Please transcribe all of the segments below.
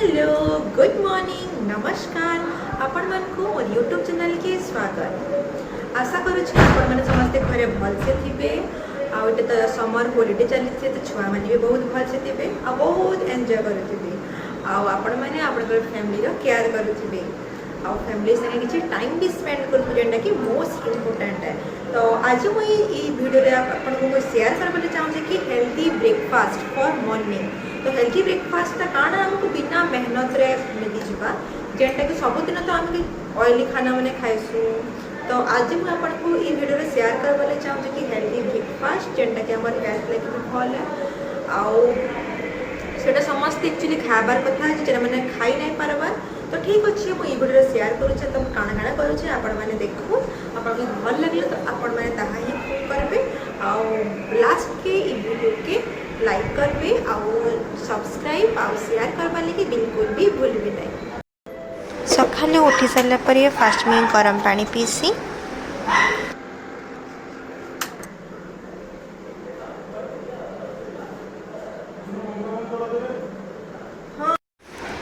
Hello good morning नमस्कार आपण मानकु मोर YouTube channel के स्वागत। आशा करुच्छे आपण माने समस्ते घरे भल से थिबे। आ एटे तो समर हॉलिडे चली तो छुआ माने भी बहुत भल से थिबे आ बहुत एंजॉय करुथिबे। आ आपण माने आपन फैमिली रो केयर करुथिबे आ फैमिली संगे किछि टाइम भी स्पेंड करथु जेंटा कि मोस्ट इंपोर्टेंट है। तो आज मुई ई वीडियो रे आपण को शेयर करबले चाहूँ कि हेल्दी ब्रेकफास्ट फॉर मॉर्निंग। तो हेल्दी ब्रेकफास्ट काଣା हमको बिना मेहनत रे मिली जिबा जेंटा कि सब दिन तो हम ऑयली खाना माने खाइसु। तो आज मुझे आपन को ई वीडियो रे शेयर करबले चाहूँ कि हेल्दी ब्रेकफास्ट जेंटा कि हमर हेल्थ लागि भी भल है आउ सेटा समस्त एक्चुअली खाबार कथा है जेना माने खाई नहीं पारबा। तो ठीक अच्छे मुझे ये वीडियो शेयर करुचे तो काଣା काଣା करुचे आपण माने देखु आपण को भल लागले तो आपण माने ताहा ही करबे आउ लास्ट के ई वीडियो के लाइक करबे आउ सब्सक्राइब आउ शेयर करबा लगी बिल्कुल भी भूलबे नहीं। सकाले उठी सारा पर फास्ट में गरम पानी पीसी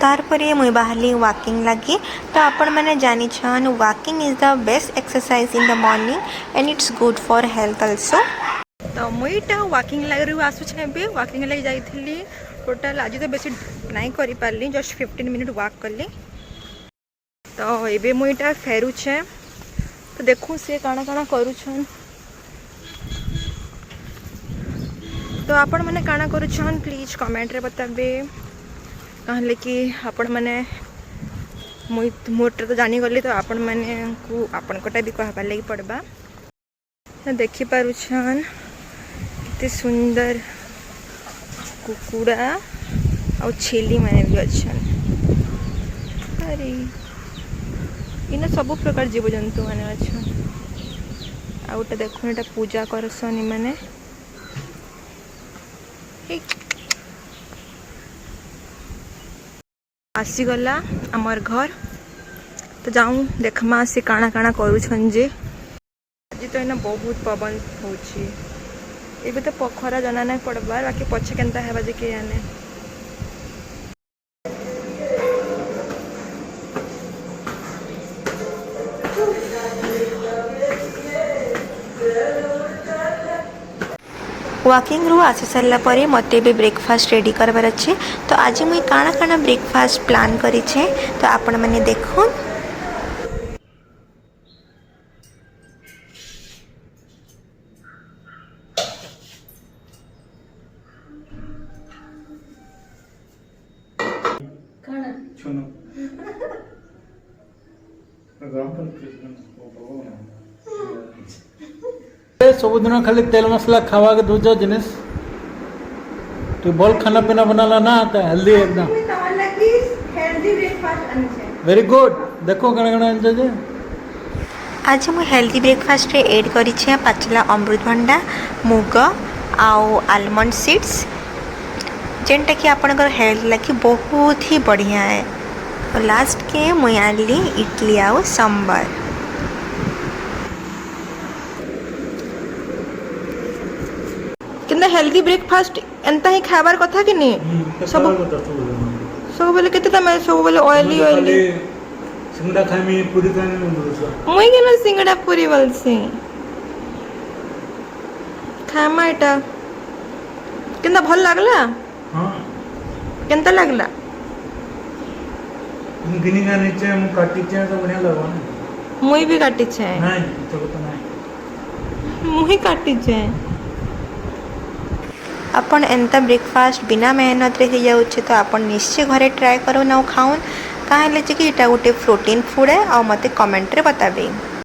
तारपर मुई बाहरली वॉकिंग लगी। तो आपण मैंने जानी छन walking is the best exercise in the morning and it's good for health also. तो मुईटा वॉकिंग लगी आसुचे भी वॉकिंग लगी जाइली टोटाल आज तो बेसी नहीं करि पारली जस्ट 15 मिनट वॉक करली। तो एबे मुईटा फेरुचे तो देखू से काना काना करूछन। तो आपण माने काना करूछन प्लीज कमेंट रे बताबे कहले कि आपण माने मोटर तो जानी गली तो आपण माने को आपण कोटा भी कहबा लगी पड़बा। देखि पारुछन कितने सुंदर कुकुड़ा और छेली मैंने भी अच्छा। अरे इन सब प्रकार जीव जंतु मैंने अच्छा। आउटा देखो एटा पूजा करसन मैंने आसीगला आमर घर। तो जाऊँ देखमा से काଣା काଣା करूछन जे आज तो इना बहुत पवन होची। एबे तो पोखरा जाना नहीं पड़बार बाकी पछे केनता हेबा जे के जाने। वॉकिंग रू आसी सारा पर मत भी ब्रेकफास्ट रेडी करबार अच्छे। तो आज मुई काଣା काଣା ब्रेकफास्ट प्लान करिछे तो आपण माने देखो। सबुदिन खाली तेल मसला खावा के दूसरा जिनिस तो बोल खाना पीना बनाला ना तो हेल्दी एकदम वेरी गुड। देखो कण कण जे आज मुझे हेल्दी ब्रेकफास्ट रे ऐड करिछे पाचला अमृतभंडा मुग आउ आलमंड सीड्स जेनटा कि आपनकर हेल्थ लगी बहुत ही बढ़िया है। और लास्ट के मुई आनली इडली आउ सांबर। किंदा हेल्दी ब्रेकफास्ट एंता ही खाबार कथा कि नहीं सब बेले केते तमे सब बेले ऑयली ऑयली सिंगड़ा खामी पूरी खामी मन मुई केना सिंगड़ा पूरी बोलसी खामा एटा किंदा भल लागला। हां केनता लागला गिनी का नीचे मु काटी छे तो बढ़िया लगवा ना। मुई भी काटी छे नहीं तो नहीं मुई काटी छे। अपन एंता ब्रेकफास्ट बिना मेहनत रे हो जाउछे तो अपन निश्चय घरे ट्राई करो ना खाऊन कहाँ कि गोटे प्रोटीन फूड है और मते कमेंट रे बताबे।